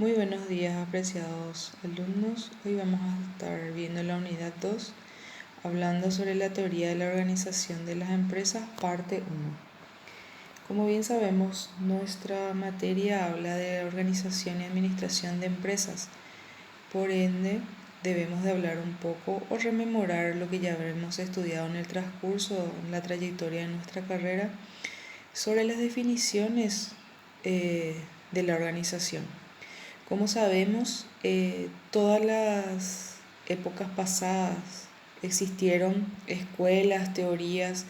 Muy buenos días, apreciados alumnos. Hoy vamos a estar viendo la unidad 2, hablando sobre la teoría de la organización de las empresas, parte 1. Como bien sabemos, nuestra materia habla de organización y administración de empresas. Por ende, debemos de hablar un poco o rememorar lo que ya habremos estudiado en el transcurso, en la trayectoria de nuestra carrera, sobre las definiciones de la organización. Como sabemos, todas las épocas pasadas existieron escuelas, teorías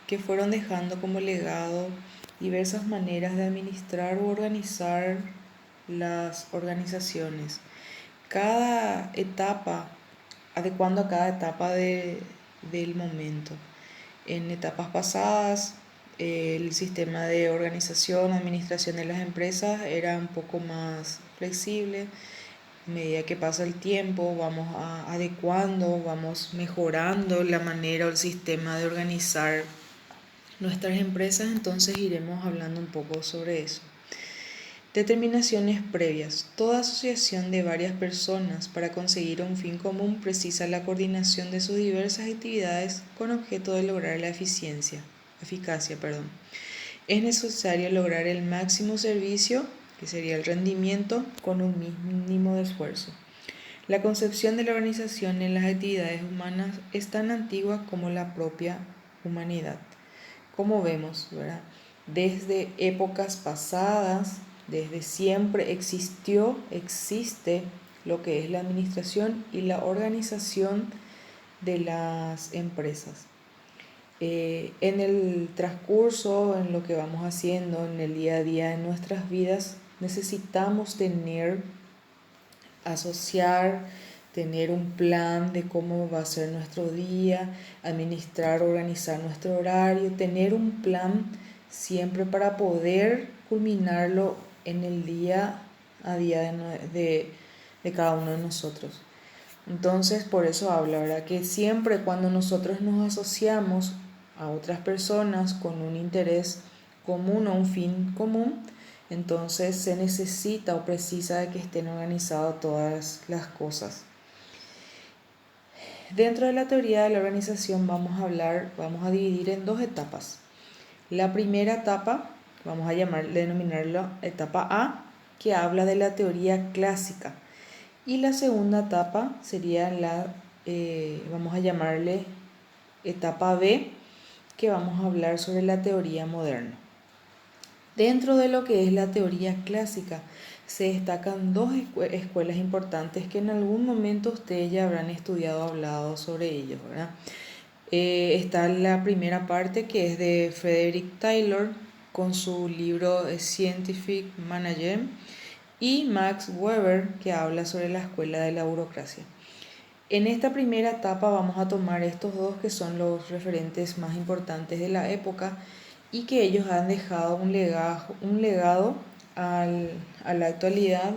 que fueron dejando como legado diversas maneras de administrar o organizar las organizaciones. Cada etapa, adecuando a cada etapa del momento. En etapas pasadas, el sistema de organización, administración de las empresas era un poco más flexible. A medida que pasa el tiempo, vamos adecuando, vamos mejorando la manera o el sistema de organizar nuestras empresas, entonces iremos hablando un poco sobre eso. Determinaciones previas. Toda asociación de varias personas para conseguir un fin común precisa la coordinación de sus diversas actividades con objeto de lograr la eficacia. Es necesario lograr el máximo servicio, que sería el rendimiento, con un mínimo de esfuerzo. La concepción de la organización en las actividades humanas es tan antigua como la propia humanidad. Como vemos, ¿verdad? Desde épocas pasadas, desde siempre existe lo que es la administración y la organización de las empresas. En el transcurso, en lo que vamos haciendo en el día a día de nuestras vidas, necesitamos asociar, tener un plan de cómo va a ser nuestro día, administrar, organizar nuestro horario, tener un plan siempre para poder culminarlo en el día a día de cada uno de nosotros. Entonces, por eso habla, ¿verdad? Que siempre cuando nosotros nos asociamos a otras personas con un interés común o un fin común, entonces se necesita o precisa de que estén organizadas todas las cosas. Dentro de la teoría de la organización vamos a dividir en dos etapas. La primera etapa, vamos a denominarla etapa A, que habla de la teoría clásica. Y la segunda etapa sería vamos a llamarle etapa B, que vamos a hablar sobre la teoría moderna. Dentro de lo que es la teoría clásica, se destacan dos escuelas importantes que en algún momento ustedes ya habrán estudiado o hablado sobre ellos, ¿verdad? Está la primera parte, que es de Frederick Taylor con su libro Scientific Management, y Max Weber, que habla sobre la escuela de la burocracia. En esta primera etapa vamos a tomar estos dos, que son los referentes más importantes de la época y que ellos han dejado un legado a la actualidad,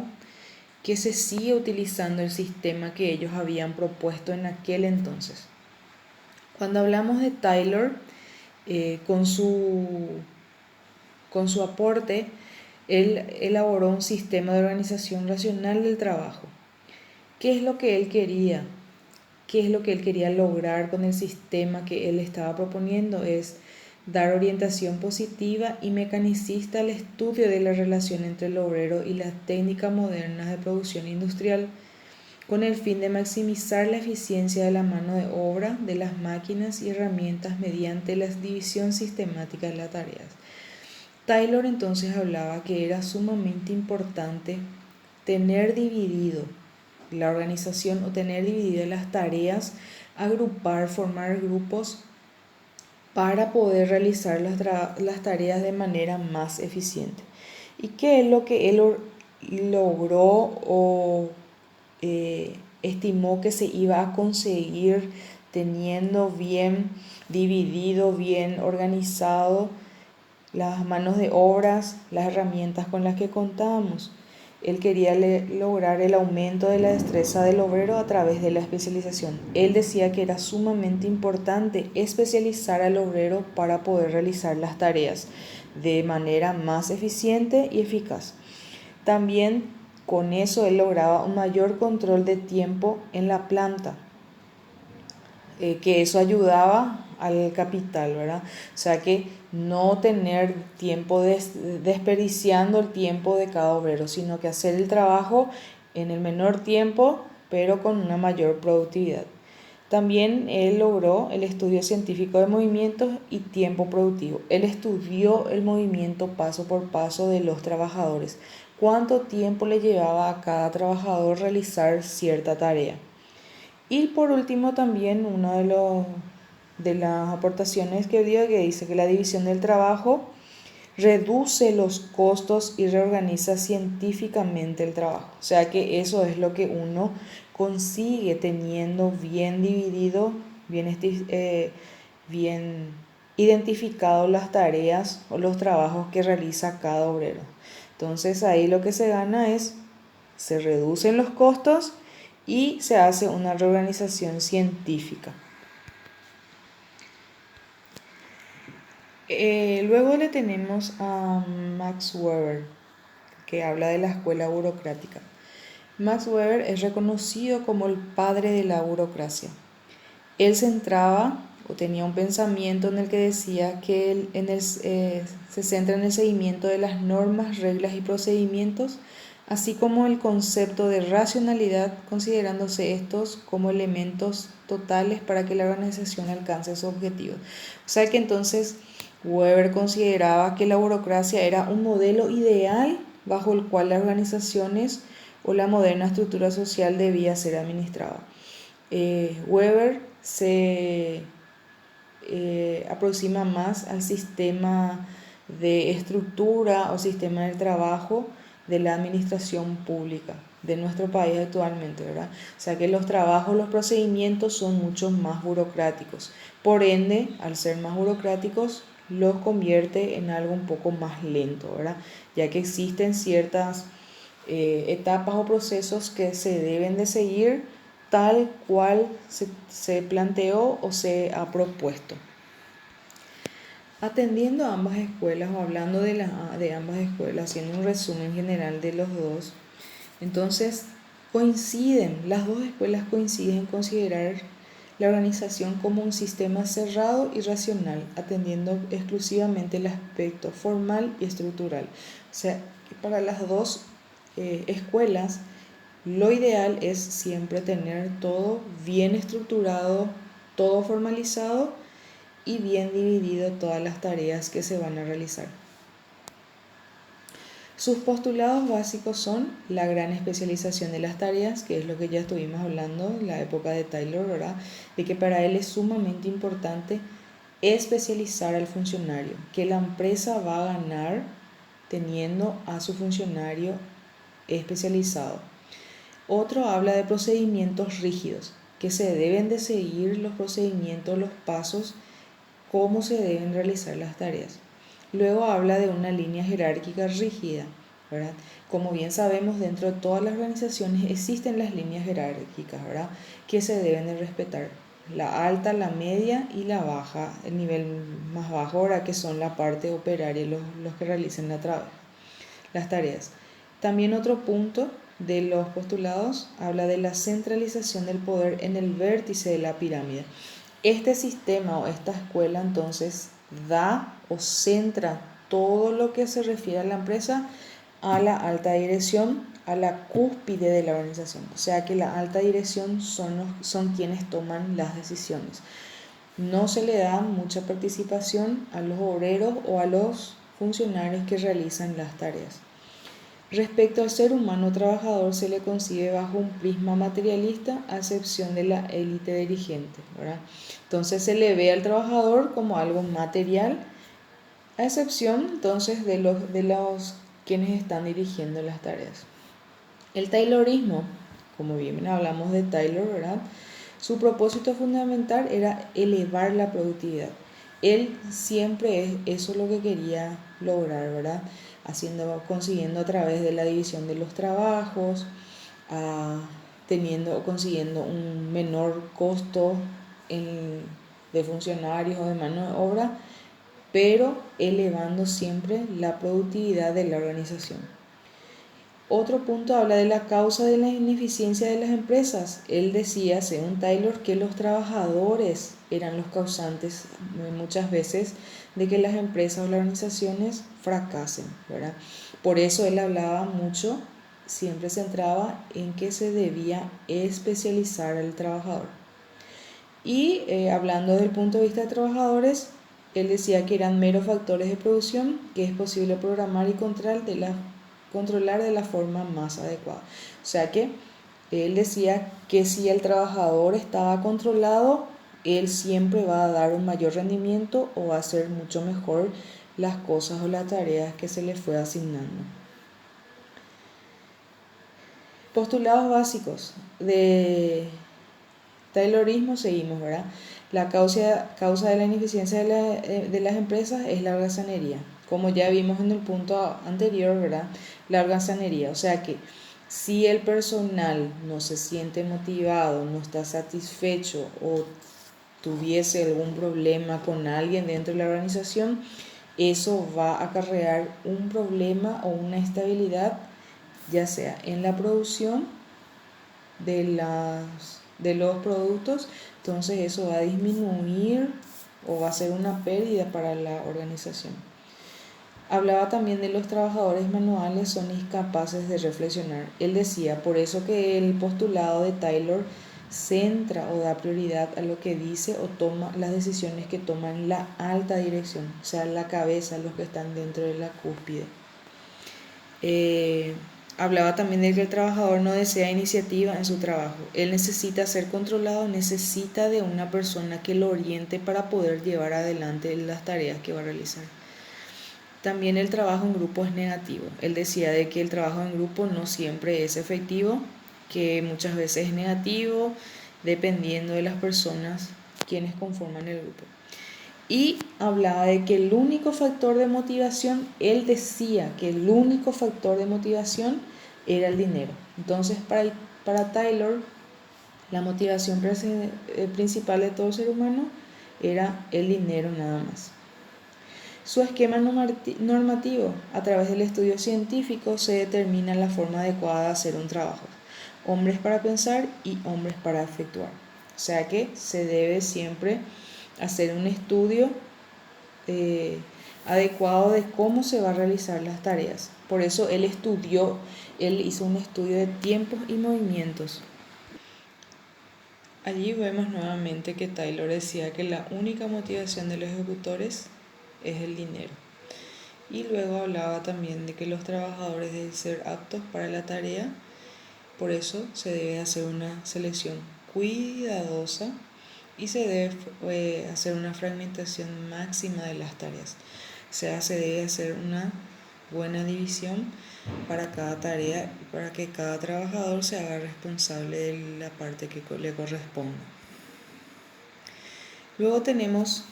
que se sigue utilizando el sistema que ellos habían propuesto en aquel entonces. Cuando hablamos de Taylor, con su aporte, él elaboró un sistema de organización racional del trabajo. ¿Qué es lo que él quería? ¿Qué es lo que él quería lograr con el sistema que él estaba proponiendo? Es dar orientación positiva y mecanicista al estudio de la relación entre el obrero y las técnicas modernas de producción industrial, con el fin de maximizar la eficiencia de la mano de obra, de las máquinas y herramientas mediante la división sistemática de las tareas. Taylor entonces hablaba que era sumamente importante tener dividido la organización o tener divididas las tareas, formar grupos para poder realizar las tareas de manera más eficiente. ¿Y qué es lo que él logró o estimó que se iba a conseguir teniendo bien dividido, bien organizado las manos de obras, las herramientas con las que contábamos? Él quería lograr el aumento de la destreza del obrero a través de la especialización. Él decía que era sumamente importante especializar al obrero para poder realizar las tareas de manera más eficiente y eficaz. También Con eso él lograba un mayor control de tiempo en la planta, que eso ayudaba al capital, ¿verdad? O sea que no tener tiempo desperdiciando el tiempo de cada obrero, sino que hacer el trabajo en el menor tiempo, pero con una mayor productividad. También él logró el estudio científico de movimientos y tiempo productivo. Él estudió el movimiento paso por paso de los trabajadores. Cuánto tiempo le llevaba a cada trabajador realizar cierta tarea. Y por último también una de las aportaciones que dio, que dice que la división del trabajo reduce los costos y reorganiza científicamente el trabajo. O sea que eso es lo que uno consigue teniendo bien dividido, bien identificado las tareas o los trabajos que realiza cada obrero. Entonces ahí lo que se gana es, se reducen los costos y se hace una reorganización científica. Luego le tenemos a Max Weber, que habla de la escuela burocrática. Max Weber es reconocido como el padre de la burocracia. Él centraba o tenía un pensamiento en el que decía que se centra en el seguimiento de las normas, reglas y procedimientos, así como el concepto de racionalidad, considerándose estos como elementos totales para que la organización alcance su objetivo. O sea que entonces Weber consideraba que la burocracia era un modelo ideal bajo el cual las organizaciones o la moderna estructura social debía ser administrada. Weber se aproxima más al sistema de estructura o sistema del trabajo de la administración pública de nuestro país actualmente, ¿verdad? O sea que los trabajos, los procedimientos son mucho más burocráticos. Por ende, al ser más burocráticos, los convierte en algo un poco más lento, ¿verdad? Ya que existen ciertas etapas o procesos que se deben de seguir tal cual se planteó o se ha propuesto. Atendiendo a ambas escuelas o hablando de ambas escuelas, haciendo un resumen general de los dos, entonces las dos escuelas coinciden en considerar la organización como un sistema cerrado y racional, atendiendo exclusivamente el aspecto formal y estructural. O sea, que para las dos escuelas, lo ideal es siempre tener todo bien estructurado, todo formalizado y bien dividido todas las tareas que se van a realizar. Sus postulados básicos son la gran especialización de las tareas, que es lo que ya estuvimos hablando en la época de Taylor, ¿verdad? De que para él es sumamente importante especializar al funcionario, que la empresa va a ganar teniendo a su funcionario especializado. Otro habla de procedimientos rígidos, que se deben de seguir los procedimientos, los pasos, cómo se deben realizar las tareas. Luego habla de una línea jerárquica rígida, ¿verdad? Como bien sabemos, dentro de todas las organizaciones existen las líneas jerárquicas, ¿verdad? Que se deben de respetar. La alta, la media y la baja, el nivel más bajo, ahora que son la parte operaria, los que realicen las tareas. También otro punto de los postulados habla de la centralización del poder en el vértice de la pirámide. Este sistema o esta escuela entonces da o centra todo lo que se refiere a la empresa a la alta dirección, a la cúspide de la organización. O sea que la alta dirección son quienes toman las decisiones. No se le da mucha participación a los obreros o a los funcionarios que realizan las tareas. Respecto al ser humano trabajador, se le concibe bajo un prisma materialista, a excepción de la élite dirigente, ¿verdad? Entonces se le ve al trabajador como algo material, a excepción entonces de los quienes están dirigiendo las tareas. El Taylorismo, como bien hablamos de Taylor, ¿verdad? Su propósito fundamental era elevar la productividad. Él siempre eso lo que quería lograr, ¿verdad? Consiguiendo a través de la división de los trabajos, consiguiendo un menor costo de funcionarios o de mano de obra, pero elevando siempre la productividad de la organización. Otro punto habla de la causa de la ineficiencia de las empresas. Él decía, según Taylor, que los trabajadores eran los causantes muchas veces de que las empresas o las organizaciones fracasen, ¿verdad? Por eso él hablaba mucho, siempre centraba en que se debía especializar al trabajador. Y hablando del punto de vista de trabajadores, él decía que eran meros factores de producción que es posible programar y controlar de la forma más adecuada. O sea que él decía que si el trabajador estaba controlado, él siempre va a dar un mayor rendimiento o va a hacer mucho mejor las cosas o las tareas que se le fue asignando. Postulados básicos de Taylorismo seguimos, ¿verdad? La causa de la ineficiencia de las empresas es la holgazanería. Como ya vimos en el punto anterior, ¿verdad? La holgazanería. O sea que si el personal no se siente motivado, no está satisfecho o tuviese algún problema con alguien dentro de la organización, eso va a acarrear un problema o una estabilidad, ya sea en la producción de los productos, entonces eso va a disminuir o va a ser una pérdida para la organización. Hablaba también de los trabajadores manuales son incapaces de reflexionar. Él decía, por eso que el postulado de Taylor centra o da prioridad a lo que dice o toma las decisiones que toman la alta dirección, o sea, la cabeza, los que están dentro de la cúspide. Hablaba también de que el trabajador no desea iniciativa en su trabajo. Él necesita ser controlado, necesita de una persona que lo oriente para poder llevar adelante las tareas que va a realizar. También el trabajo en grupo es negativo. Él decía de que el trabajo en grupo no siempre es efectivo, que muchas veces es negativo, dependiendo de las personas quienes conforman el grupo. Y hablaba de que el único factor de motivación, él decía que el único factor de motivación era el dinero. Entonces, para Taylor, la motivación principal de todo ser humano era el dinero nada más. Su esquema normativo, a través del estudio científico, se determina la forma adecuada de hacer un trabajo. Hombres para pensar y hombres para efectuar. O sea que se debe siempre hacer un estudio adecuado de cómo se va a realizar las tareas. Por eso él hizo un estudio de tiempos y movimientos. Allí vemos nuevamente que Taylor decía que la única motivación de los ejecutores es el dinero. Y luego hablaba también de que los trabajadores deben ser aptos para la tarea, por eso se debe hacer una selección cuidadosa y se debe hacer una fragmentación máxima de las tareas. O sea, se debe hacer una buena división para cada tarea y para que cada trabajador se haga responsable de la parte que le corresponda. Luego tenemos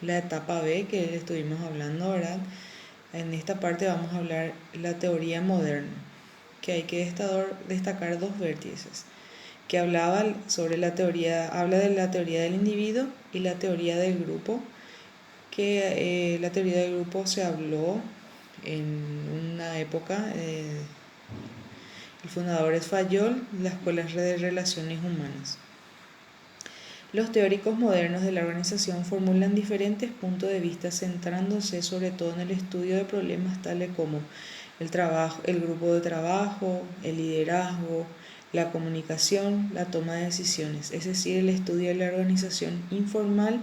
la etapa B que estuvimos hablando, ¿verdad? En esta parte vamos a hablar de la teoría moderna, que hay que destacar dos vértices, que habla de la teoría del individuo y la teoría del grupo, que la teoría del grupo se habló en una época, el fundador es Fayol, la Escuela de Relaciones Humanas. Los teóricos modernos de la organización formulan diferentes puntos de vista centrándose sobre todo en el estudio de problemas tales como el trabajo, el grupo de trabajo, el liderazgo, la comunicación, la toma de decisiones, es decir, el estudio de la organización informal,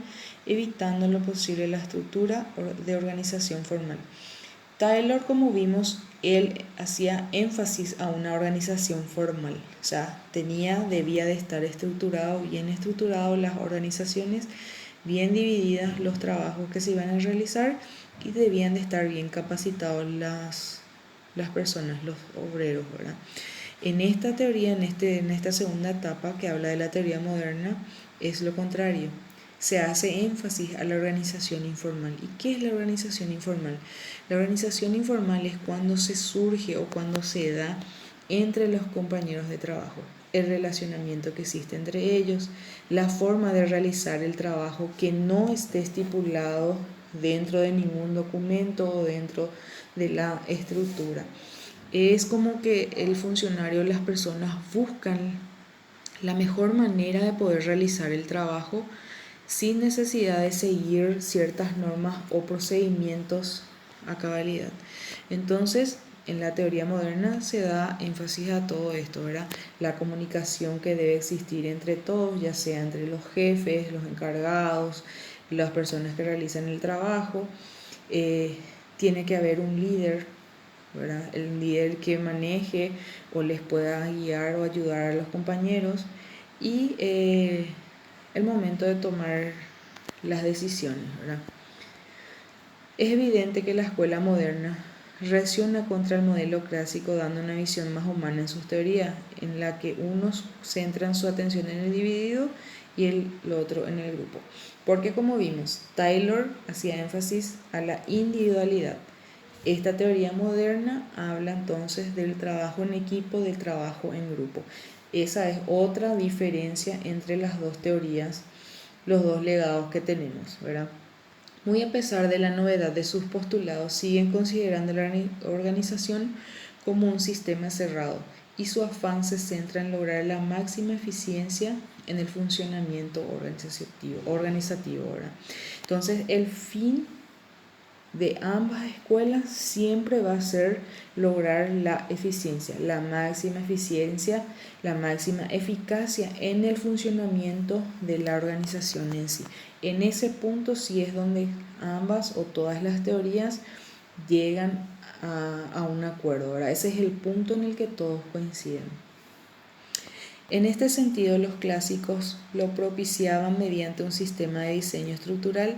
evitando en lo posible la estructura de organización formal. Taylor, como vimos, él hacía énfasis a una organización formal, o sea, debía de estar bien estructurado las organizaciones, bien divididas los trabajos que se iban a realizar y debían de estar bien capacitados las personas, los obreros, ¿verdad? En esta teoría, en esta segunda etapa que habla de la teoría moderna, es lo contrario. Se hace énfasis a la organización informal. ¿Y qué es la organización informal? La organización informal es cuando se surge o cuando se da entre los compañeros de trabajo, el relacionamiento que existe entre ellos, la forma de realizar el trabajo que no esté estipulado dentro de ningún documento o dentro de la estructura. Es como que el funcionario, las personas buscan la mejor manera de poder realizar el trabajo sin necesidad de seguir ciertas normas o procedimientos a cabalidad. Entonces, en la teoría moderna se da énfasis a todo esto, ¿verdad? La comunicación que debe existir entre todos, ya sea entre los jefes, los encargados, las personas que realizan el trabajo. Tiene que haber un líder, ¿verdad? El líder que maneje o les pueda guiar o ayudar a los compañeros y el momento de tomar las decisiones, ¿verdad? Es evidente que la escuela moderna reacciona contra el modelo clásico dando una visión más humana en sus teorías, en la que unos centran su atención en el individuo y el otro en el grupo. Porque como vimos, Taylor hacía énfasis a la individualidad. Esta teoría moderna habla entonces del trabajo en equipo, del trabajo en grupo. Esa es otra diferencia entre las dos teorías, los dos legados que tenemos, ¿verdad? Muy a pesar de la novedad de sus postulados, siguen considerando la organización como un sistema cerrado y su afán se centra en lograr la máxima eficiencia en el funcionamiento organizativo, ¿verdad? Entonces, el fin de ambas escuelas siempre va a ser lograr la eficiencia, la máxima eficacia en el funcionamiento de la organización en sí. En ese punto sí es donde ambas o todas las teorías llegan a un acuerdo, ¿verdad? Ese es el punto en el que todos coinciden. En este sentido, los clásicos lo propiciaban mediante un sistema de diseño estructural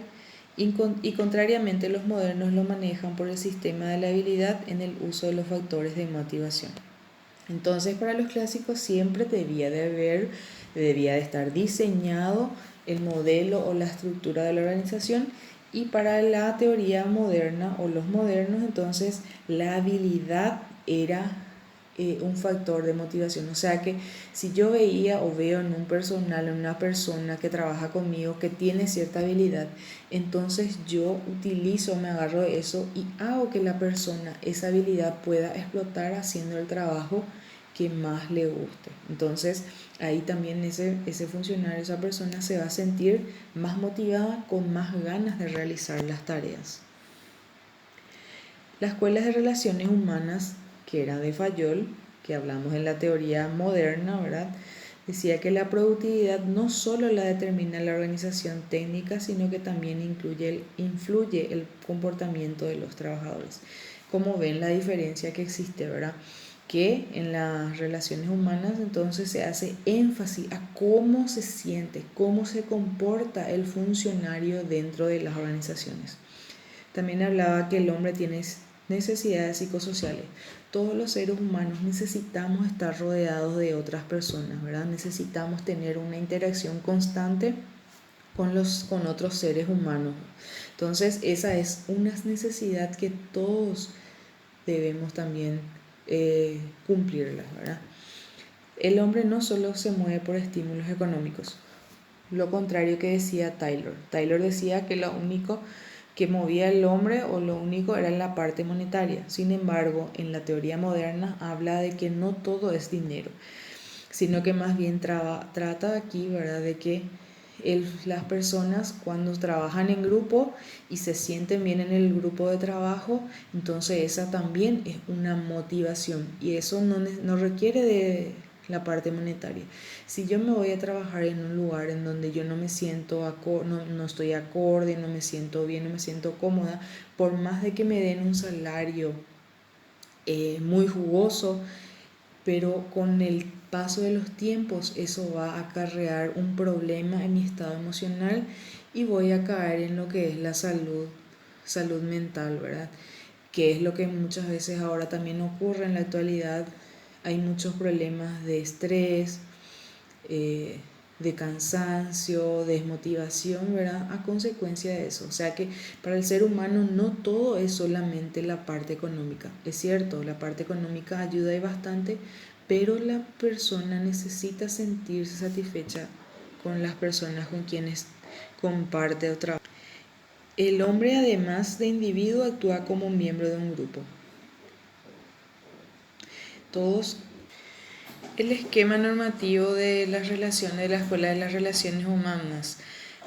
y contrariamente los modernos lo manejan por el sistema de la habilidad en el uso de los factores de motivación. Entonces, para los clásicos siempre debía de estar diseñado el modelo o la estructura de la organización, y para la teoría moderna o los modernos, entonces la habilidad era un factor de motivación. O sea que si yo veía o veo en un personal, en una persona que trabaja conmigo que tiene cierta habilidad, entonces yo utilizo, me agarro de eso y hago que la persona esa habilidad pueda explotar haciendo el trabajo que más le guste. Entonces ahí también ese funcionario, esa persona se va a sentir más motivada, con más ganas de realizar las tareas. Las escuelas de relaciones humanas, que era de Fayol, que hablamos en la teoría moderna, ¿verdad? Decía que la productividad no solo la determina la organización técnica, sino que también influye el comportamiento de los trabajadores. Como ven la diferencia que existe, ¿verdad? Que en las relaciones humanas entonces se hace énfasis a cómo se siente, cómo se comporta el funcionario dentro de las organizaciones. También hablaba que el hombre tiene necesidades psicosociales. Todos los seres humanos necesitamos estar rodeados de otras personas, ¿verdad? Necesitamos tener una interacción constante con otros seres humanos. Entonces, esa es una necesidad que todos debemos también cumplirla, ¿verdad? El hombre no solo se mueve por estímulos económicos, lo contrario que decía Taylor. Taylor decía que lo único que movía al hombre o lo único era la parte monetaria. Sin embargo, en la teoría moderna habla de que no todo es dinero, sino que más bien trata aquí, ¿verdad?, de que las personas cuando trabajan en grupo y se sienten bien en el grupo de trabajo, entonces esa también es una motivación y eso no requiere de la parte monetaria. Si yo me voy a trabajar en un lugar en donde yo no me siento, no estoy acorde, no me siento bien, no me siento cómoda, por más de que me den un salario muy jugoso, pero con el paso de los tiempos eso va a acarrear un problema en mi estado emocional y voy a caer en lo que es la salud mental, ¿verdad? Que es lo que muchas veces ahora también ocurre en la actualidad. Hay muchos problemas de estrés, de cansancio, desmotivación, ¿verdad? A consecuencia de eso. O sea que para el ser humano no todo es solamente la parte económica. Es cierto, la parte económica ayuda y bastante, pero la persona necesita sentirse satisfecha con las personas con quienes comparte o trabaja. El hombre, además de individuo, actúa como miembro de un grupo. todos. El esquema normativo de las relaciones de la Escuela de las Relaciones Humanas.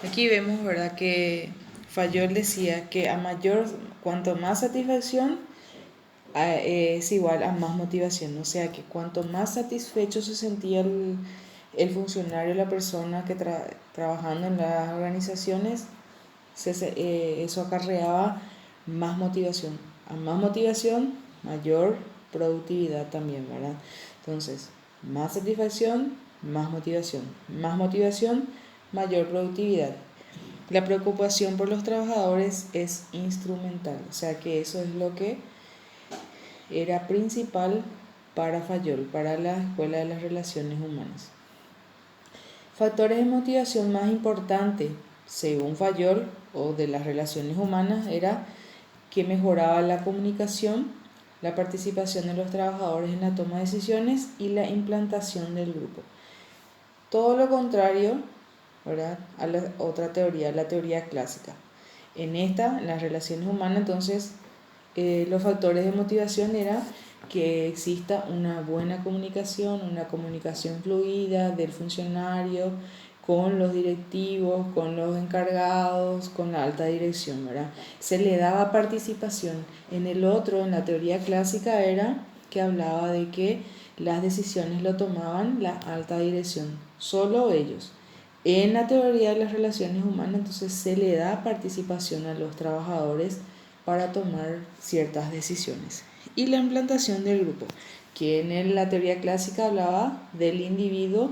Aquí vemos, ¿verdad?, que Fayol decía que cuanto más satisfacción es igual a más motivación. O sea que cuanto más satisfecho se sentía el funcionario, la persona que trabajando en las organizaciones, eso acarreaba más motivación. A más motivación, mayor productividad también, ¿verdad? Entonces, más satisfacción, más motivación, mayor productividad. La preocupación por los trabajadores es instrumental, o sea que eso es lo que era principal para Fayol, para la Escuela de las Relaciones Humanas. Factores de motivación más importantes, según Fayol, o de las relaciones humanas, era que mejoraba la comunicación, la participación de los trabajadores en la toma de decisiones y la implantación del grupo. Todo lo contrario, ¿verdad?, a la otra teoría, la teoría clásica. En las relaciones humanas, entonces, los factores de motivación eran que exista una buena comunicación, una comunicación fluida del funcionario con los directivos, con los encargados, con la alta dirección, ¿verdad? Se le daba participación. En la teoría clásica era que hablaba de que las decisiones lo tomaban la alta dirección, solo ellos. En la teoría de las relaciones humanas, entonces se le da participación a los trabajadores para tomar ciertas decisiones. Y la implantación del grupo, que en la teoría clásica hablaba del individuo,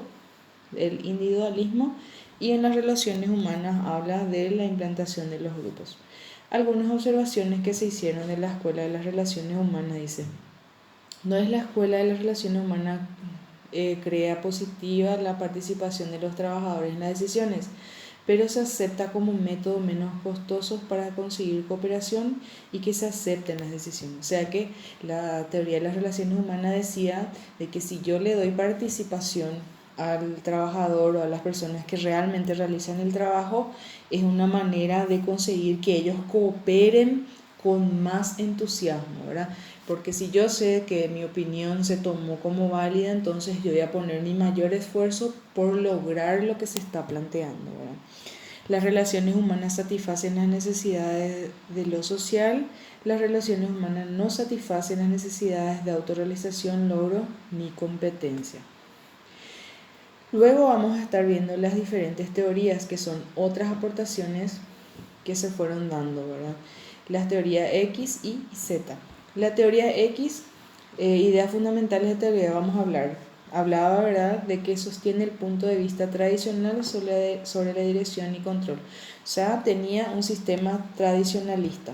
el individualismo, y en las relaciones humanas habla de la implantación de los grupos. Algunas observaciones que se hicieron de la Escuela de las Relaciones Humanas dice: no es la Escuela de las Relaciones Humanas crea positiva la participación de los trabajadores en las decisiones, pero se acepta como un método menos costoso para conseguir cooperación y que se acepten las decisiones. O sea que la teoría de las relaciones humanas decía de que si yo le doy participación al trabajador o a las personas que realmente realizan el trabajo, es una manera de conseguir que ellos cooperen con más entusiasmo, ¿verdad? Porque si yo sé que mi opinión se tomó como válida, entonces yo voy a poner mi mayor esfuerzo por lograr lo que se está planteando, ¿verdad? Las relaciones humanas satisfacen las necesidades de lo social. Las relaciones humanas no satisfacen las necesidades de autorrealización, logro ni competencia. Luego vamos a estar viendo las diferentes teorías, que son otras aportaciones que se fueron dando, ¿verdad? Las teorías X y Z. La teoría X, ideas fundamentales de teoría, vamos a hablar. Hablaba, ¿verdad?, de que sostiene el punto de vista tradicional sobre la dirección y control. O sea, tenía un sistema tradicionalista.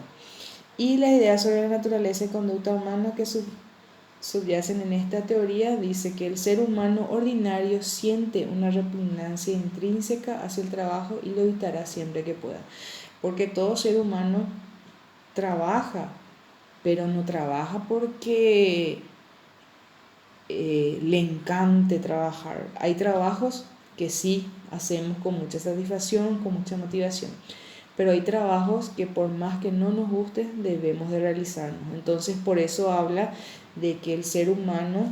Y las ideas sobre la naturaleza y conducta humana que subyacen en esta teoría dice que el ser humano ordinario siente una repugnancia intrínseca hacia el trabajo y lo evitará siempre que pueda. Porque todo ser humano trabaja, pero no trabaja porque le encante trabajar. Hay trabajos que sí hacemos con mucha satisfacción, con mucha motivación, pero hay trabajos que por más que no nos guste debemos de realizarnos. Entonces por eso habla de que el ser humano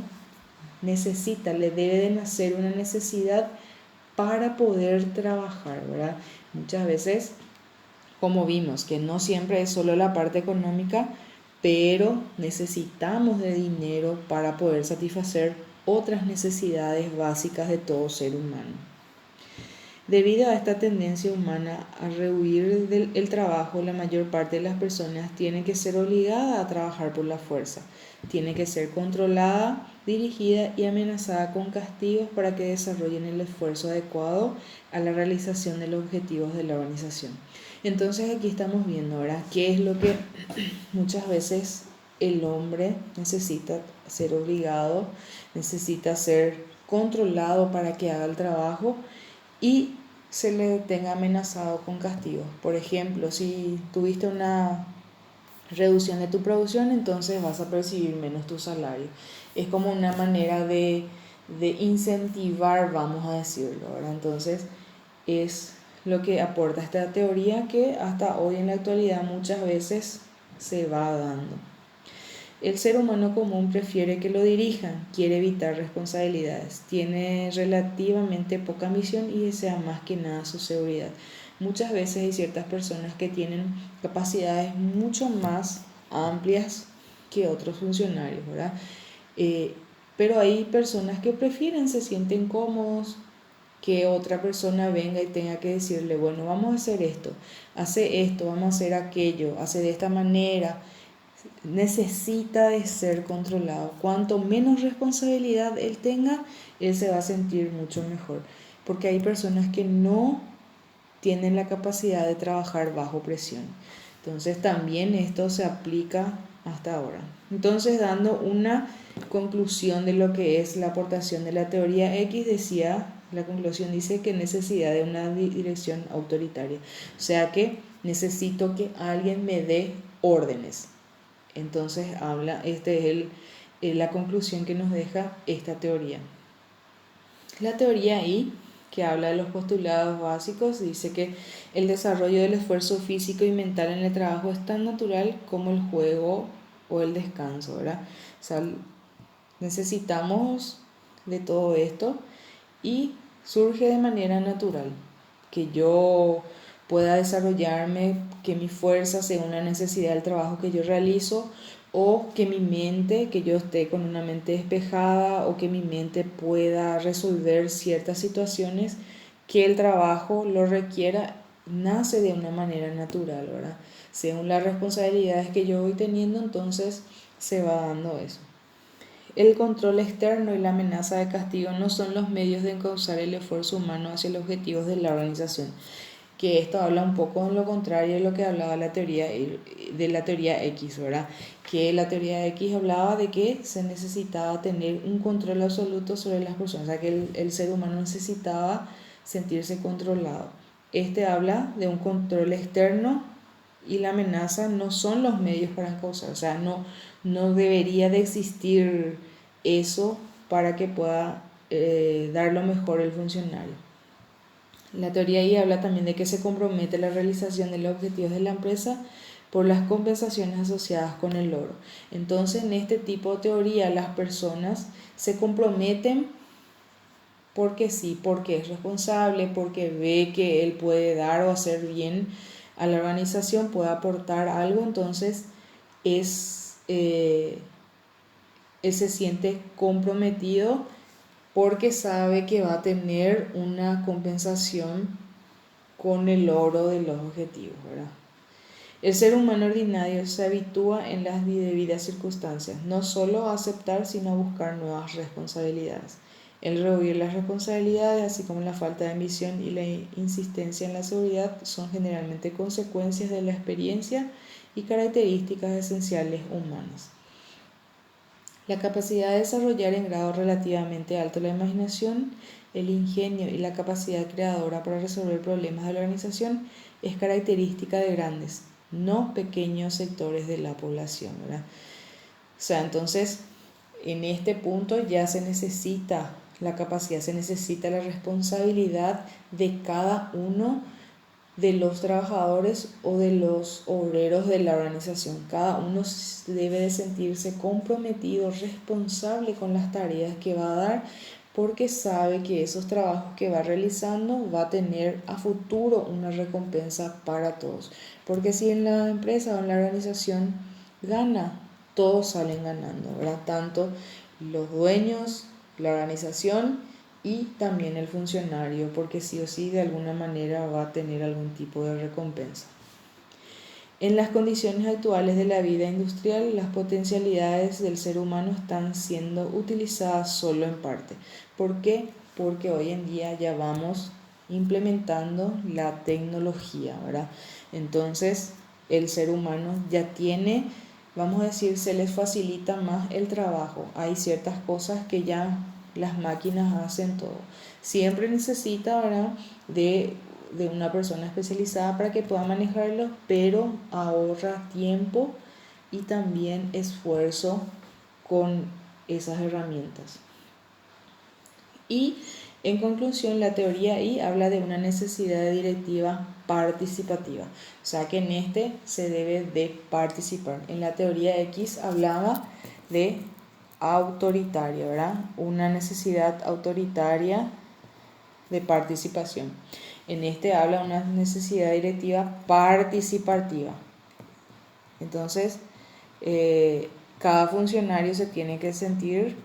le debe de nacer una necesidad para poder trabajar, ¿verdad? Muchas veces, como vimos, que no siempre es solo la parte económica, pero necesitamos de dinero para poder satisfacer otras necesidades básicas de todo ser humano. Debido a esta tendencia humana a rehuir del trabajo, la mayor parte de las personas tiene que ser obligada a trabajar por la fuerza, tiene que ser controlada, dirigida y amenazada con castigos para que desarrollen el esfuerzo adecuado a la realización de los objetivos de la organización. Entonces aquí estamos viendo, ¿verdad?, qué es lo que muchas veces el hombre necesita ser obligado, necesita ser controlado para que haga el trabajo y se le tenga amenazado con castigos. Por ejemplo, si tuviste una reducción de tu producción, entonces vas a percibir menos tu salario. Es como una manera de incentivar, vamos a decirlo, ¿verdad? Entonces es lo que aporta esta teoría que hasta hoy en la actualidad muchas veces se va dando. El ser humano común prefiere que lo dirijan, quiere evitar responsabilidades, tiene relativamente poca ambición y desea más que nada su seguridad. Muchas veces hay ciertas personas que tienen capacidades mucho más amplias que otros funcionarios, ¿verdad? Pero hay personas que prefieren, se sienten cómodos, que otra persona venga y tenga que decirle, bueno, vamos a hacer esto, hace esto, vamos a hacer aquello, hace de esta manera. Necesita de ser controlado. Cuanto menos responsabilidad él tenga, él se va a sentir mucho mejor. Porque hay personas que no tienen la capacidad de trabajar bajo presión. Entonces también esto se aplica hasta ahora. Entonces, dando una conclusión de lo que es la aportación de la teoría X, la conclusión dice que necesidad de una dirección autoritaria. O sea que necesito que alguien me dé órdenes. Entonces es la conclusión que nos deja esta teoría. La teoría I, que habla de los postulados básicos, dice que el desarrollo del esfuerzo físico y mental en el trabajo es tan natural como el juego o el descanso, ¿verdad? O sea, necesitamos de todo esto y surge de manera natural, que yo pueda desarrollarme, que mi fuerza sea una necesidad del trabajo que yo realizo, o que mi mente, que yo esté con una mente despejada, o que mi mente pueda resolver ciertas situaciones que el trabajo lo requiera, nace de una manera natural, ¿verdad? Según las responsabilidades que yo voy teniendo, entonces se va dando eso. El control externo y la amenaza de castigo no son los medios de encauzar el esfuerzo humano hacia los objetivos de la organización. Que esto habla un poco en lo contrario de lo que hablaba de la teoría X, ¿verdad? Que la teoría X hablaba de que se necesitaba tener un control absoluto sobre las personas, o sea que el ser humano necesitaba sentirse controlado. Este habla de un control externo y la amenaza no son los medios para encauzar, o sea, no debería de existir eso para que pueda dar lo mejor el funcionario. La teoría I habla también de que se compromete la realización de los objetivos de la empresa por las compensaciones asociadas con el logro. Entonces, en este tipo de teoría, las personas se comprometen porque sí, porque es responsable, porque ve que él puede dar o hacer bien a la organización, puede aportar algo, entonces él se siente comprometido porque sabe que va a tener una compensación con el logro de los objetivos, ¿verdad? El ser humano ordinario se habitúa en las debidas circunstancias, no solo a aceptar, sino a buscar nuevas responsabilidades. El rehuir las responsabilidades, así como la falta de ambición y la insistencia en la seguridad, son generalmente consecuencias de la experiencia y características esenciales humanas. La capacidad de desarrollar en grado relativamente alto la imaginación, el ingenio y la capacidad creadora para resolver problemas de la organización es característica de grandes, no pequeños sectores de la población, ¿verdad? O sea, entonces, en este punto ya se necesita la capacidad, se necesita la responsabilidad de cada uno de los trabajadores o de los obreros de la organización. Cada uno debe de sentirse comprometido, responsable con las tareas que va a dar, porque sabe que esos trabajos que va realizando va a tener a futuro una recompensa para todos. Porque si en la empresa o en la organización gana, todos salen ganando, ¿verdad? Tanto los dueños, la organización y también el funcionario, porque sí o sí de alguna manera va a tener algún tipo de recompensa. En las condiciones actuales de la vida industrial, las potencialidades del ser humano están siendo utilizadas solo en parte. ¿Por qué? Porque hoy en día ya vamos implementando la tecnología, ¿verdad? Entonces, el ser humano ya tiene, vamos a decir, se les facilita más el trabajo. Hay ciertas cosas que ya las máquinas hacen todo. Siempre necesita, ¿verdad?, de una persona especializada para que pueda manejarlo, pero ahorra tiempo y también esfuerzo con esas herramientas. Y en conclusión, la teoría I habla de una necesidad directiva participativa, o sea que en este se debe de participar. En la teoría X hablaba de autoritaria, ¿verdad? Una necesidad autoritaria de participación. En este habla de una necesidad directiva participativa. Entonces, cada funcionario se tiene que sentir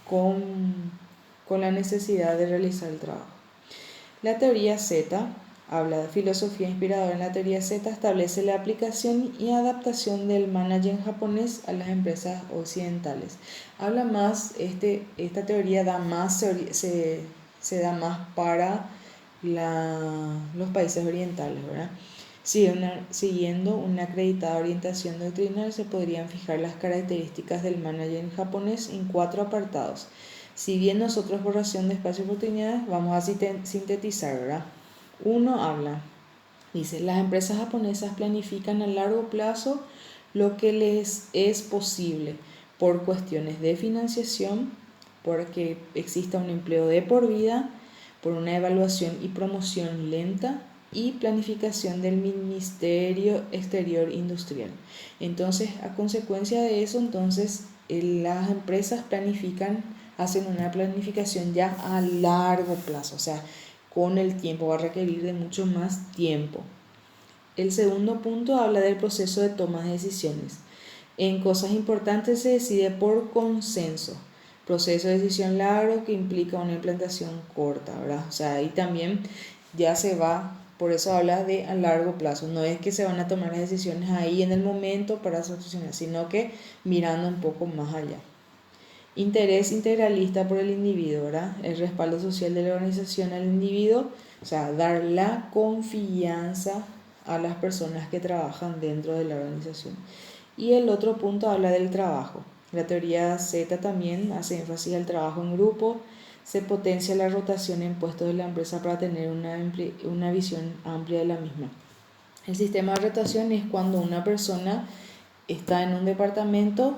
con la necesidad de realizar el trabajo. La teoría Z habla de filosofía inspiradora. En la teoría Z establece la aplicación y adaptación del management japonés a las empresas occidentales. Habla más, esta teoría da más, se da más para los países orientales, ¿verdad? Siguiendo una acreditada orientación doctrinal, se podrían fijar las características del management japonés en 4 apartados. Si bien nosotros por razón de espacio y oportunidades vamos a sintetizar, ¿verdad? Dice, las empresas japonesas planifican a largo plazo lo que les es posible por cuestiones de financiación, porque exista un empleo de por vida, por una evaluación y promoción lenta y planificación del Ministerio Exterior Industrial. Entonces, a consecuencia de eso, las empresas hacen una planificación ya a largo plazo, o sea, con el tiempo va a requerir de mucho más tiempo. El segundo punto habla del proceso de toma de decisiones. En cosas importantes se decide por consenso. Proceso de decisión largo que implica una implantación corta, ¿verdad? O sea, ahí también ya se va, por eso habla de a largo plazo. No es que se van a tomar las decisiones ahí en el momento para solucionar, sino que mirando un poco más allá. Interés integralista por el individuo, ¿verdad? El respaldo social de la organización al individuo, o sea, dar la confianza a las personas que trabajan dentro de la organización. Y el otro punto habla del trabajo. La teoría Z también hace énfasis al trabajo en grupo, se potencia la rotación en puestos de la empresa para tener una visión amplia de la misma. El sistema de rotación es cuando una persona está en un departamento,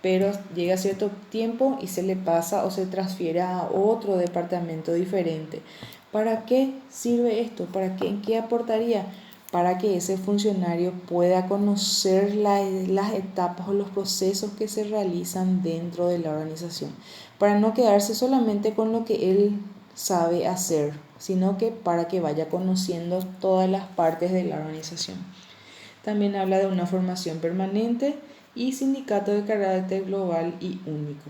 pero llega a cierto tiempo y se le pasa o se transfiere a otro departamento diferente. ¿Para qué sirve esto? ¿En qué aportaría? Para que ese funcionario pueda conocer las etapas o los procesos que se realizan dentro de la organización, para no quedarse solamente con lo que él sabe hacer, sino que para que vaya conociendo todas las partes de la organización. También habla de una formación permanente y sindicato de carácter global y único.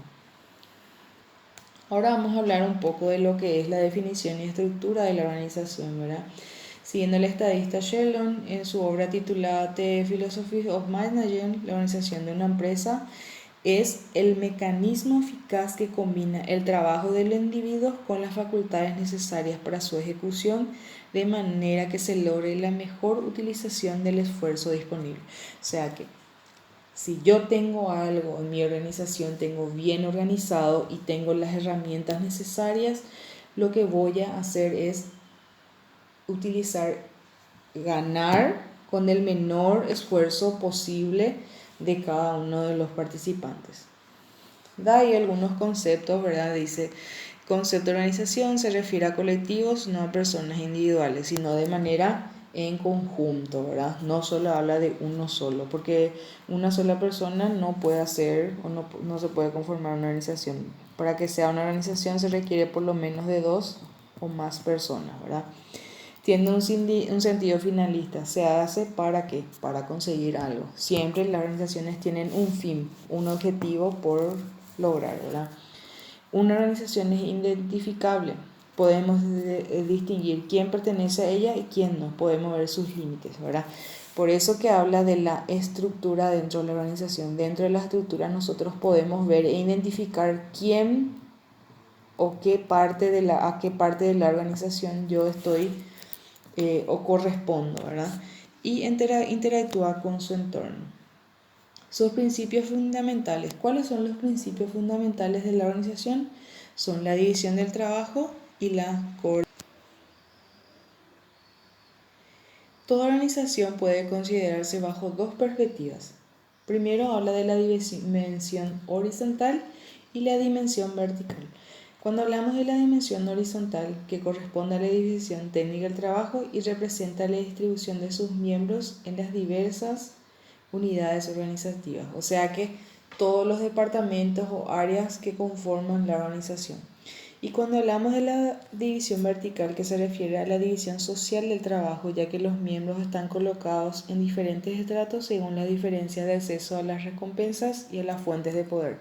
Ahora vamos a hablar un poco de lo que es la definición y estructura de la organización, ¿verdad? Siguiendo el estadista Sheldon, en su obra titulada The Philosophy of Management, la organización de una empresa es el mecanismo eficaz que combina el trabajo del individuo con las facultades necesarias para su ejecución, de manera que se logre la mejor utilización del esfuerzo disponible. O sea que si yo tengo algo en mi organización, tengo bien organizado y tengo las herramientas necesarias, lo que voy a hacer es ganar con el menor esfuerzo posible de cada uno de los participantes. Da ahí algunos conceptos, ¿verdad? Dice, concepto de organización se refiere a colectivos, no a personas individuales, sino de manera en conjunto, ¿verdad? No solo habla de uno solo, porque una sola persona no puede hacer o no se puede conformar una organización. Para que sea una organización se requiere por lo menos de 2 o más personas, ¿verdad? Tiene un sentido finalista. ¿Se hace para qué? Para conseguir algo. Siempre las organizaciones tienen un fin, un objetivo por lograr, ¿verdad? Una organización es identificable. Podemos distinguir quién pertenece a ella y quién no. Podemos ver sus límites, ¿verdad? Por eso que habla de la estructura dentro de la organización. Dentro de la estructura nosotros podemos ver e identificar quién o a qué parte de la organización yo estoy o correspondo, ¿verdad? Y interactúa con su entorno. Sus principios fundamentales. ¿Cuáles son los principios fundamentales de la organización? Son la división del trabajo y la coordinación. Toda organización puede considerarse bajo 2 perspectivas. Primero habla de la dimensión horizontal Y la dimensión vertical. Cuando hablamos de la dimensión horizontal, que corresponde a la división técnica del trabajo y representa la distribución de sus miembros en las diversas unidades organizativas, o sea que todos los departamentos o áreas que conforman la organización. Y cuando hablamos de la división vertical, que se refiere a la división social del trabajo, ya que los miembros están colocados en diferentes estratos según las diferencias de acceso a las recompensas y a las fuentes de poder.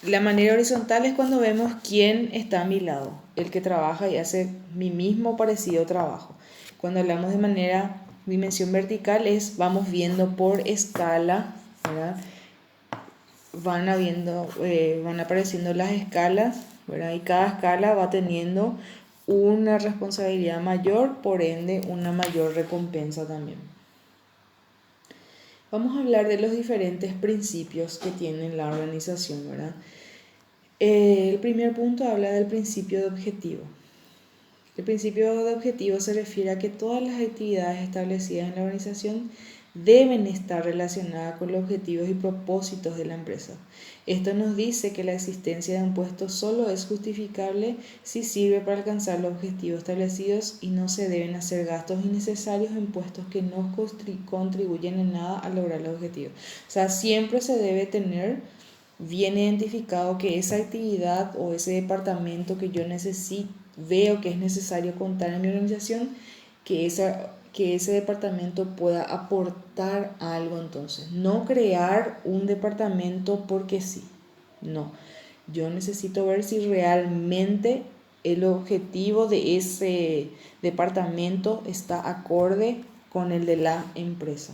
La manera horizontal es cuando vemos quién está a mi lado, el que trabaja y hace mi mismo parecido trabajo. Cuando hablamos de manera dimensión vertical vamos viendo por escala, ¿verdad? Van apareciendo las escalas, ¿verdad? Y cada escala va teniendo una responsabilidad mayor, por ende una mayor recompensa también. Vamos a hablar de los diferentes principios que tiene la organización, ¿verdad? El primer punto habla del principio de objetivo. El principio de objetivo se refiere a que todas las actividades establecidas en la organización deben estar relacionadas con los objetivos y propósitos de la empresa. Esto nos dice que la existencia de un puesto solo es justificable si sirve para alcanzar los objetivos establecidos y no se deben hacer gastos innecesarios en puestos que no contribuyen en nada a lograr los objetivos. O sea, siempre se debe tener bien identificado que esa actividad o ese departamento que yo veo que es necesario contar en mi organización, que ese departamento pueda aportar algo. Entonces, no crear un departamento porque sí, no. Yo necesito ver si realmente el objetivo de ese departamento está acorde con el de la empresa.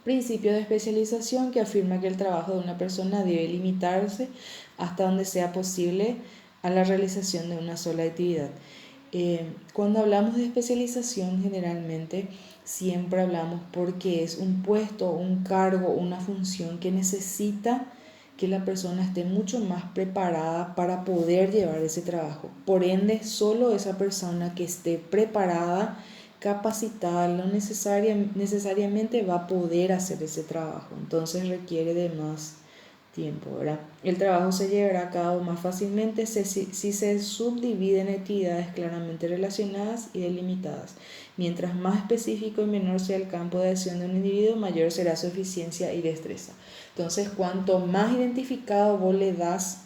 Principio de especialización, que afirma que el trabajo de una persona debe limitarse hasta donde sea posible a la realización de una sola actividad. Cuando hablamos de especialización, generalmente siempre hablamos porque es un puesto, un cargo, una función que necesita que la persona esté mucho más preparada para poder llevar ese trabajo. Por ende, solo esa persona que esté preparada, capacitada, necesariamente va a poder hacer ese trabajo. Entonces requiere de más tiempo, ¿verdad? El trabajo se llevará a cabo más fácilmente si se subdivide en actividades claramente relacionadas y delimitadas. Mientras más específico y menor sea el campo de acción de un individuo, mayor será su eficiencia y destreza. Entonces, cuanto más identificado vos le das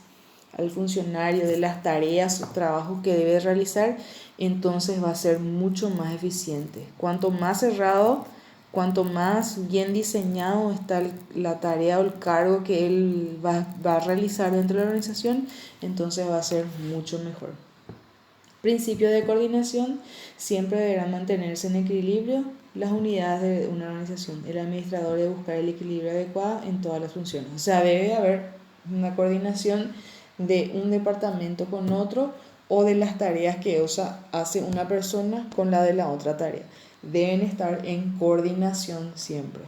al funcionario de las tareas o trabajos que debe realizar, entonces va a ser mucho más eficiente. Cuanto más cerrado, cuanto más bien diseñado está la tarea o el cargo que él va a realizar dentro de la organización, entonces va a ser mucho mejor. Principio de coordinación: siempre deberán mantenerse en equilibrio las unidades de una organización. El administrador debe buscar el equilibrio adecuado en todas las funciones. O sea, debe haber una coordinación de un departamento con otro o de las tareas que hace una persona con la de la otra tarea. Deben estar en coordinación siempre.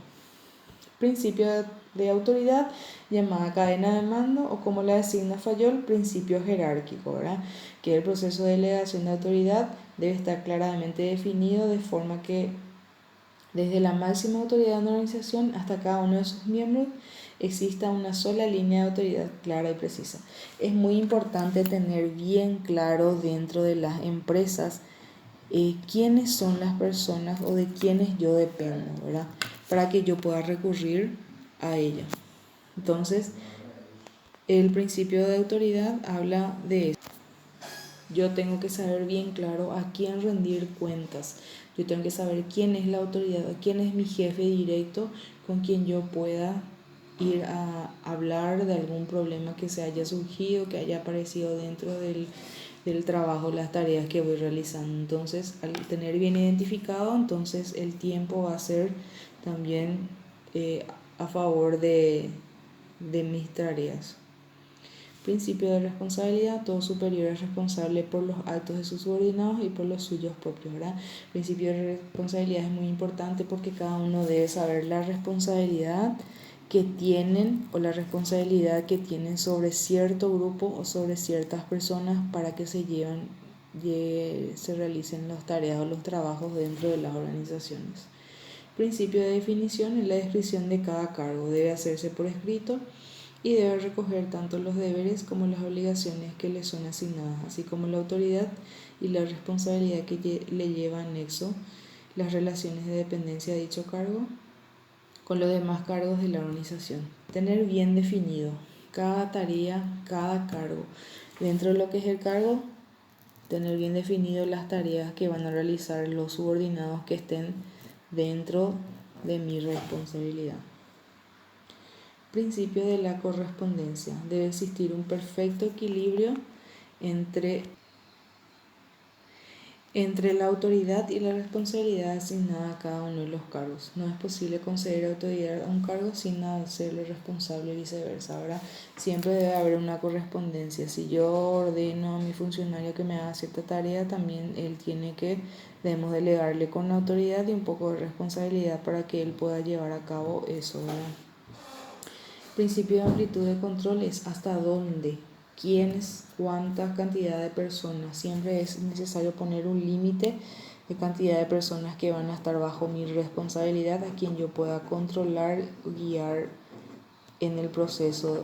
Principio de autoridad, llamada cadena de mando, o como la designa Fayol, principio jerárquico, ¿verdad? Que el proceso de delegación de autoridad debe estar claramente definido de forma que desde la máxima autoridad de una organización hasta cada uno de sus miembros exista una sola línea de autoridad clara y precisa. Es muy importante tener bien claro dentro de las empresas quiénes son las personas o de quiénes yo dependo, ¿verdad? Para que yo pueda recurrir a ella. Entonces, el principio de autoridad habla de eso. Yo tengo que saber bien claro a quién rendir cuentas. Yo tengo que saber quién es la autoridad, quién es mi jefe directo con quien yo pueda ir a hablar de algún problema que se haya surgido, que haya aparecido dentro del trabajo, las tareas que voy realizando. Entonces, al tener bien identificado, entonces el tiempo va a ser también a favor de mis tareas. Principio de responsabilidad: todo superior es responsable por los actos de sus subordinados y por los suyos propios, ¿verdad? Principio de responsabilidad es muy importante porque cada uno debe saber la responsabilidad que tienen o la responsabilidad que tienen sobre cierto grupo o sobre ciertas personas para que se realicen las tareas o los trabajos dentro de las organizaciones. Principio de definición es la descripción de cada cargo. Debe hacerse por escrito y debe recoger tanto los deberes como las obligaciones que le son asignadas, así como la autoridad y la responsabilidad que le lleva anexo las relaciones de dependencia de dicho cargo con los demás cargos de la organización. Tener bien definido cada tarea, cada cargo. Dentro de lo que es el cargo, tener bien definido las tareas que van a realizar los subordinados que estén dentro de mi responsabilidad. Principio de la correspondencia. Debe existir un perfecto equilibrio entre la autoridad y la responsabilidad asignada a cada uno de los cargos. No es posible conceder autoridad a un cargo sin hacerle responsable y viceversa. Ahora, siempre debe haber una correspondencia. Si yo ordeno a mi funcionario que me haga cierta tarea, también él debemos delegarle con autoridad y un poco de responsabilidad para que él pueda llevar a cabo eso, ¿verdad? Principio de amplitud de control es hasta dónde, quiénes, cuánta cantidad de personas. Siempre es necesario poner un límite de cantidad de personas que van a estar bajo mi responsabilidad, a quien yo pueda controlar, guiar en el proceso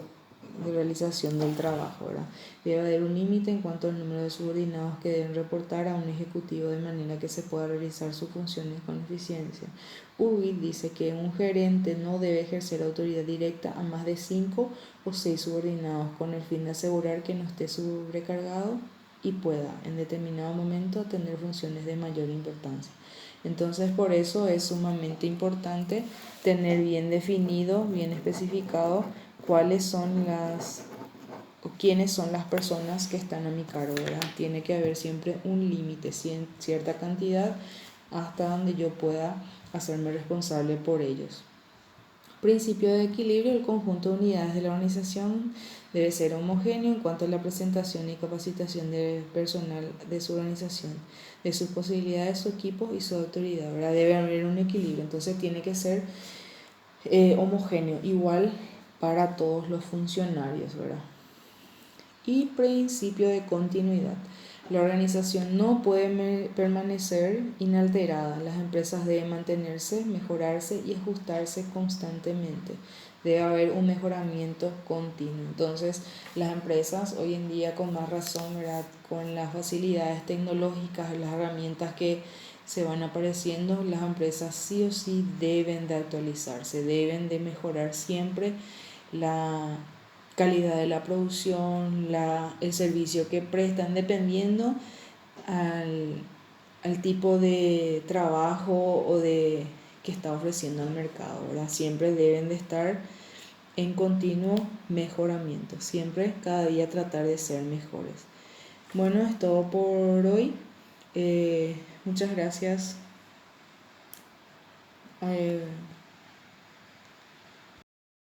de realización del trabajo, ¿verdad? Debe haber un límite en cuanto al número de subordinados que deben reportar a un ejecutivo de manera que se pueda realizar sus funciones con eficiencia. Ubit dice que un gerente no debe ejercer autoridad directa a más de 5 o 6 subordinados con el fin de asegurar que no esté sobrecargado y pueda en determinado momento tener funciones de mayor importancia. Entonces, por eso es sumamente importante tener bien definido, bien especificado cuáles son quiénes son las personas que están a mi cargo, ¿verdad? Tiene que haber siempre un límite, cierta cantidad hasta donde yo pueda hacerme responsable por ellos. Principio de equilibrio. El conjunto de unidades de la organización debe ser homogéneo en cuanto a la presentación y capacitación del personal de su organización, de sus posibilidades, su equipo y su autoridad, ¿verdad? Debe haber un equilibrio, entonces tiene que ser homogéneo, igual para todos los funcionarios, ¿verdad? Y principio de continuidad. La organización no puede permanecer inalterada. Las empresas deben mantenerse, mejorarse y ajustarse constantemente. Debe haber un mejoramiento continuo. Entonces, las empresas hoy en día, con más razón, ¿verdad?, con las facilidades tecnológicas, las herramientas que se van apareciendo, las empresas sí o sí deben de actualizarse, deben de mejorar siempre la calidad de la producción, el servicio que prestan, dependiendo al tipo de trabajo o de que está ofreciendo el mercado, ¿verdad? Siempre deben de estar en continuo mejoramiento, siempre cada día tratar de ser mejores. Bueno, es todo por hoy. Muchas gracias.